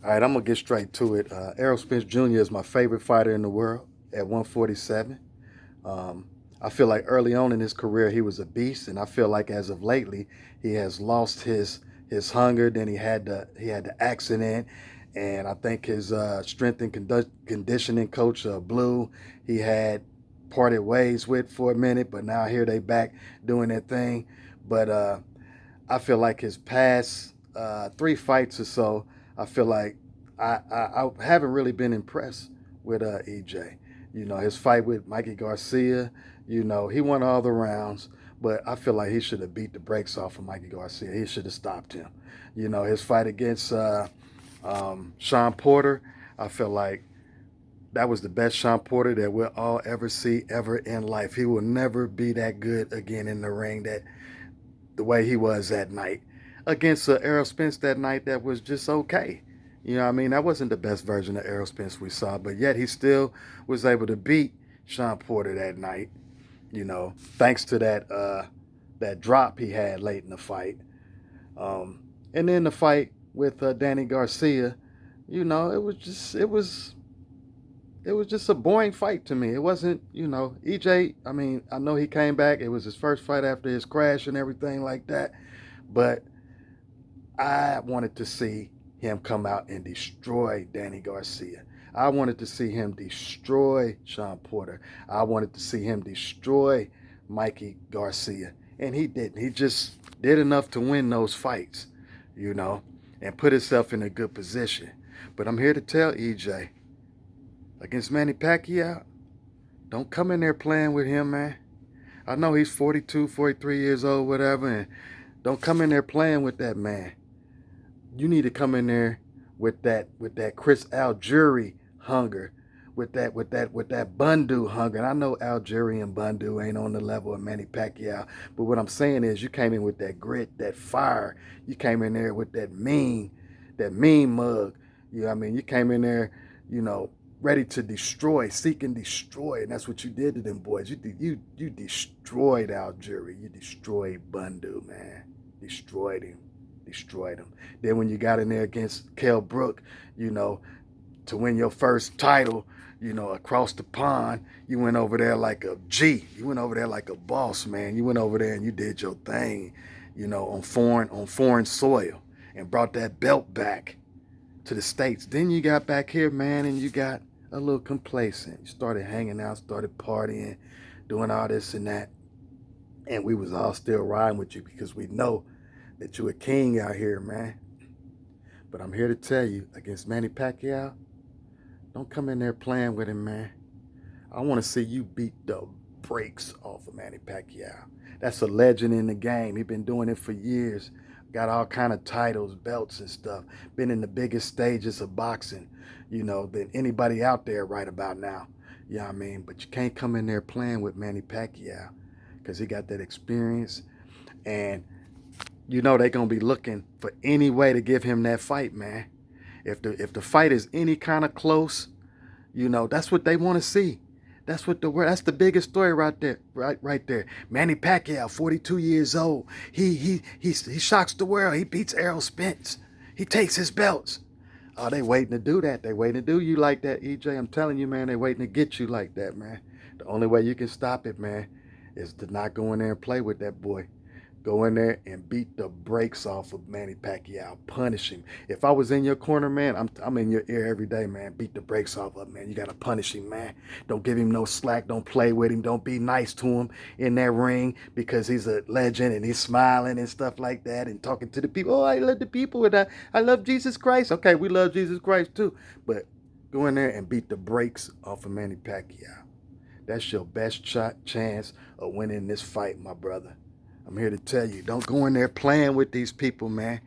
All right, I'm gonna get straight to it. Errol Spence Jr. is my favorite fighter in the world at 147. I feel like early on in his career he was a beast, and I feel like as of lately he has lost his hunger. Then he had the accident, and I think his strength and conditioning coach Blue he had parted ways with for a minute, but now here they back doing their thing. But I feel like his past three fights or so, I feel like I haven't really been impressed with EJ. His fight with Mikey Garcia, he won all the rounds, but I feel like he should have beat the brakes off of Mikey Garcia. He should have stopped him. His fight against Sean Porter, I feel like that was the best Sean Porter that we'll all ever see ever in life. He will never be that good again in the ring. That the way he was that night against Errol Spence that night, that was just okay. That wasn't the best version of Errol Spence we saw, but yet he still was able to beat Sean Porter that night. Thanks to that drop he had late in the fight. And then the fight with Danny Garcia, it was just a boring fight to me. It wasn't, EJ. I mean, I know he came back. It was his first fight after his crash and everything like that. But I wanted to see him come out and destroy Danny Garcia. I wanted to see him destroy Sean Porter. I wanted to see him destroy Mikey Garcia. And he didn't. He just did enough to win those fights, you know, and put himself in a good position. But I'm here to tell EJ, against Manny Pacquiao, don't come in there playing with him, man. I know he's 42, 43 years old, whatever, and don't come in there playing with that man. You need to come in there with that Chris Algieri hunger, with that Bundu hunger. And I know Algieri and Bundu ain't on the level of Manny Pacquiao, but what I'm saying is you came in with that grit, that fire. You came in there with that mean mug. You came in there, you know, ready to destroy, seek and destroy, and that's what you did to them boys. You destroyed Algieri. You destroyed Bundu, man. Destroyed him. Destroyed him. Then when you got in there against Kell Brook, you know, to win your first title, across the pond, you went over there like a G. You went over there like a boss, man. You went over there and you did your thing, on foreign soil, and brought that belt back to the States. Then you got back here, man, and you got a little complacent. You started hanging out, started partying, doing all this and that. And we was all still riding with you because we know that you a king out here, man. But I'm here to tell you, against Manny Pacquiao, don't come in there playing with him, man. I want to see you beat the brakes off of Manny Pacquiao. That's a legend in the game. He's been doing it for years. Got all kind of titles, belts and stuff. Been in the biggest stages of boxing, than anybody out there right about now. You know what I mean? But you can't come in there playing with Manny Pacquiao because he got that experience. And they're gonna be looking for any way to give him that fight, man. If the fight is any kind of close, that's what they want to see. That's the biggest story right there, right there. Manny Pacquiao, 42 years old. He shocks the world. He beats Errol Spence. He takes his belts. Oh, they waiting to do that. They waiting to do you like that, EJ. I'm telling you, man, they waiting to get you like that, man. The only way you can stop it, man, is to not go in there and play with that boy. Go in there and beat the brakes off of Manny Pacquiao. Punish him. If I was in your corner, man, I'm in your ear every day, man. Beat the brakes off of him, man. You got to punish him, man. Don't give him no slack. Don't play with him. Don't be nice to him in that ring because he's a legend and he's smiling and stuff like that and talking to the people. Oh, I love the people and I love Jesus Christ. Okay, we love Jesus Christ too. But go in there and beat the brakes off of Manny Pacquiao. That's your best chance of winning this fight, my brother. I'm here to tell you, don't go in there playing with these people, man,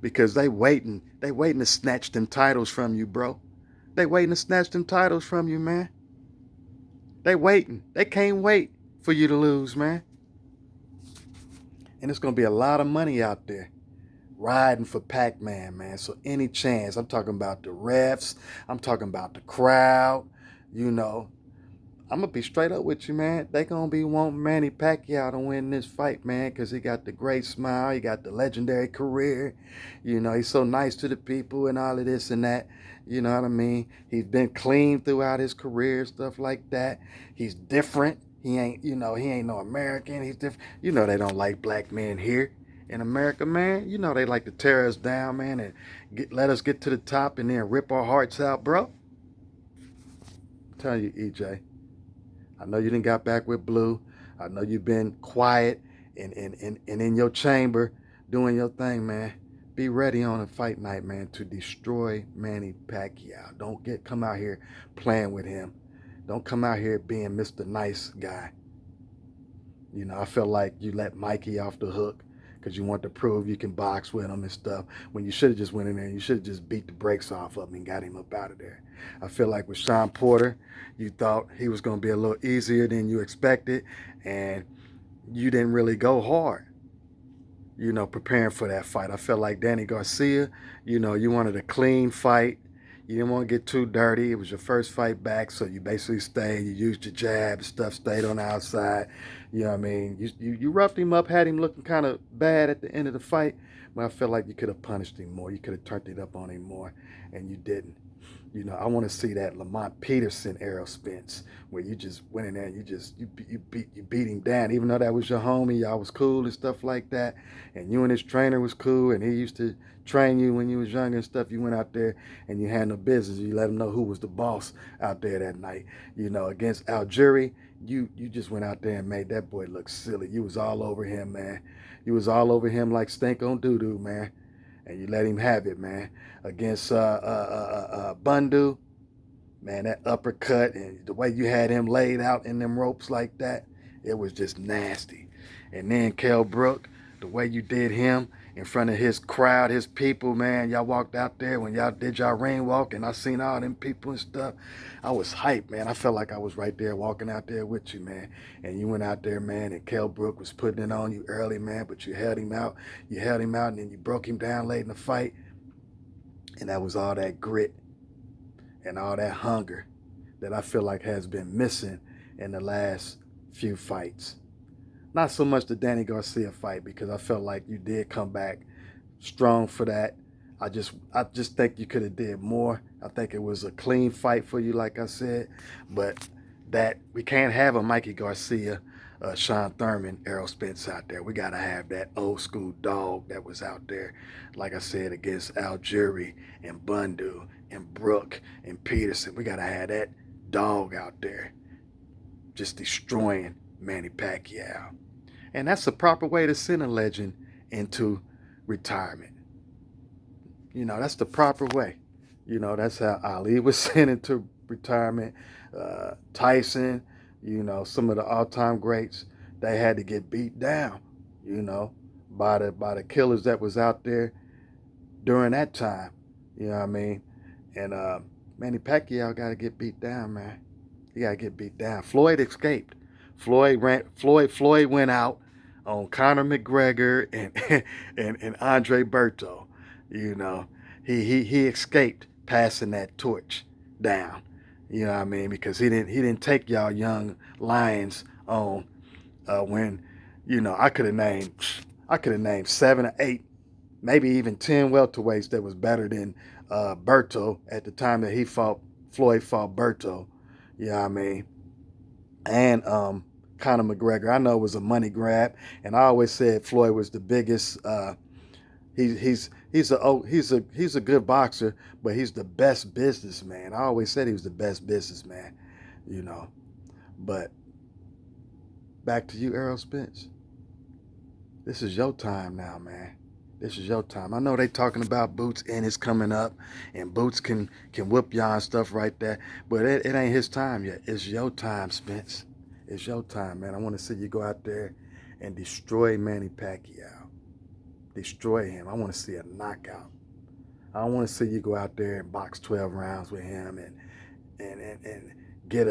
because they waiting to snatch them titles from you, bro. They waiting to snatch them titles from you, man. They waiting. They can't wait for you to lose, man. And it's gonna be a lot of money out there riding for PacMan, man. So any chance, I'm talking about the refs, I'm talking about the crowd, you know, I'm gonna be straight up with you, man. They gonna be wanting Manny Pacquiao to win this fight, man, because he got the great smile, he got the legendary career. You know, he's so nice to the people and all of this and that. You know what I mean? He's been clean throughout his career, stuff like that. He's different. He ain't, he ain't no American. He's different. You know, they don't like black men here in America, man. You know, they like to tear us down, man, and let us get to the top and then rip our hearts out, bro. I'm telling you, EJ. I know you didn't got back with Blue. I know you've been quiet and in your chamber doing your thing, man. Be ready on a fight night, man, to destroy Manny Pacquiao. Don't come out here playing with him. Don't come out here being Mr. Nice Guy. You know, I feel like you let Mikey off the hook because you want to prove you can box with him and stuff. When you should have just went in there and you should have just beat the brakes off of him and got him up out of there. I feel like with Sean Porter, you thought he was going to be a little easier than you expected, and you didn't really go hard, preparing for that fight. I felt like Danny Garcia, you wanted a clean fight. You didn't want to get too dirty. It was your first fight back, so you basically stayed. You used your jab and stuff, stayed on the outside. You know what I mean? You roughed him up, had him looking kind of bad at the end of the fight, but I felt like you could have punished him more. You could have turned it up on him more, and you didn't. I want to see that Lamont Peterson ERROL Spence, where you just went in there and you beat him down, even though that was your homie, y'all was cool and stuff like that, and you and his trainer was cool, and he used to train you when you was younger and stuff. You went out there and you handled business. You let him know who was the boss out there that night. Against Algieri, you just went out there and made that boy look silly. You was all over him, man. You was all over him like stink on doo-doo, man. And you let him have it, man. Against Bundu, man, that uppercut and the way you had him laid out in them ropes like that, it was just nasty. And then Kell Brook, the way you did him in front of his crowd, his people, man, y'all walked out there when y'all did y'all ring walk, and I seen all them people and stuff. I was hyped, man. I felt like I was right there walking out there with you, man. And you went out there, man, and Kell Brook was putting it on you early, man, but you held him out. You held him out, and then you broke him down late in the fight. And that was all that grit and all that hunger that I feel like has been missing in the last few fights. Not so much the Danny Garcia fight, because I felt like you did come back strong for that. I just think you could have did more. I think it was a clean fight for you, like I said, but that we can't have a Mikey Garcia, Sean Thurman, ERROL Spence out there. We got to have that old school dog that was out there, like I said, against Algieri and Bundu and Brook and Peterson. We got to have that dog out there just destroying Manny Pacquiao. And that's the proper way to send a legend into retirement. That's the proper way. That's how Ali was sent into retirement. Tyson, some of the all-time greats, they had to get beat down, by the killers that was out there during that time. You know what I mean? And Manny Pacquiao got to get beat down, man. He got to get beat down. Floyd escaped. Floyd went out on Conor McGregor and Andre Berto. He escaped passing that torch down. You know what I mean? Because he didn't take y'all young lions on when I could have named 7 or 8, maybe even 10 welterweights that was better than Berto at the time that Floyd fought Berto. You know what I mean? And Conor McGregor. I know it was a money grab, and I always said Floyd was the biggest. He's a good boxer, but he's the best businessman. I always said he was the best businessman, But back to you, ERROL Spence. This is your time now, man. This is your time. I know they talking about Boots and it's coming up, and Boots can whoop y'all and stuff right there, but it ain't his time yet. It's your time, Spence. It's your time, man. I want to see you go out there and destroy Manny Pacquiao. Destroy him. I want to see a knockout. I don't want to see you go out there and box 12 rounds with him and get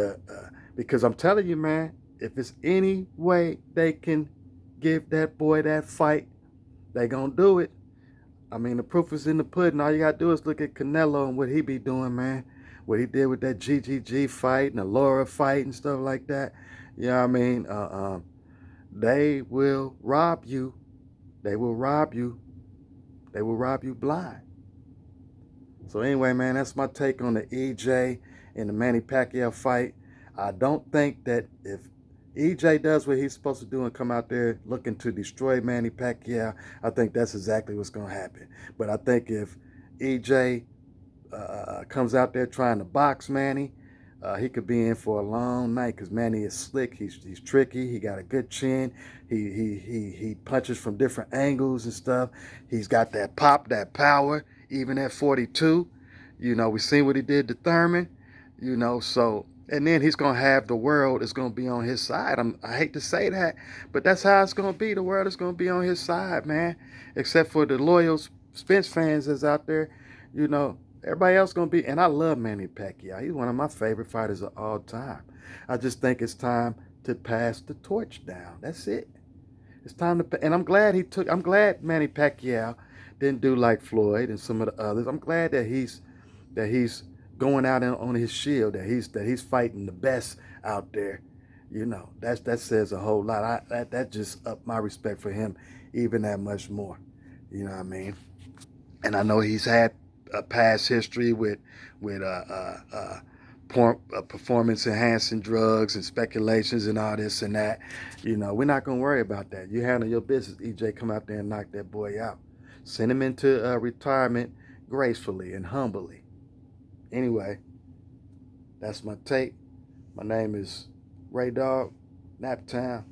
because I'm telling you, man, if it's any way they can give that boy that fight, they gonna do it. I mean, the proof is in the pudding. All you gotta do is look at Canelo and what he be doing, man. what he did with that GGG fight and the Laura fight and stuff like that. You know what I mean? They will rob you. They will rob you. They will rob you blind. So anyway, man, that's my take on the EJ and the Manny Pacquiao fight. I don't think that if EJ does what he's supposed to do and come out there looking to destroy Manny Pacquiao, I think that's exactly what's going to happen. But I think if EJ comes out there trying to box Manny, he could be in for a long night because Manny is slick. He's tricky. He got a good chin. He punches from different angles and stuff. He's got that pop, that power, even at 42. You know, we seen what he did to Thurman. You know, so and then he's gonna have the world is gonna be on his side. I hate to say that, but that's how it's gonna be. The world is gonna be on his side, man. Except for the loyal Spence fans that's out there. You know, everybody else gonna be, and I love Manny Pacquiao. He's one of my favorite fighters of all time. I just think it's time to pass the torch down. That's it. It's time to, and I'm glad I'm glad Manny Pacquiao didn't do like Floyd and some of the others. I'm glad that he's going out on his shield. That he's fighting the best out there. You know, that says a whole lot. That just upped my respect for him even that much more. You know what I mean? And I know he's had a past history with performance enhancing drugs and speculations and all this and that. You know, we're not gonna worry about that. You handle your business. EJ, come out there and knock that boy out. Send him into retirement gracefully and humbly. Anyway, that's my take. My name is Ray Dog, Naptown.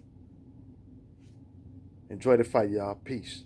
Enjoy the fight, y'all. Peace.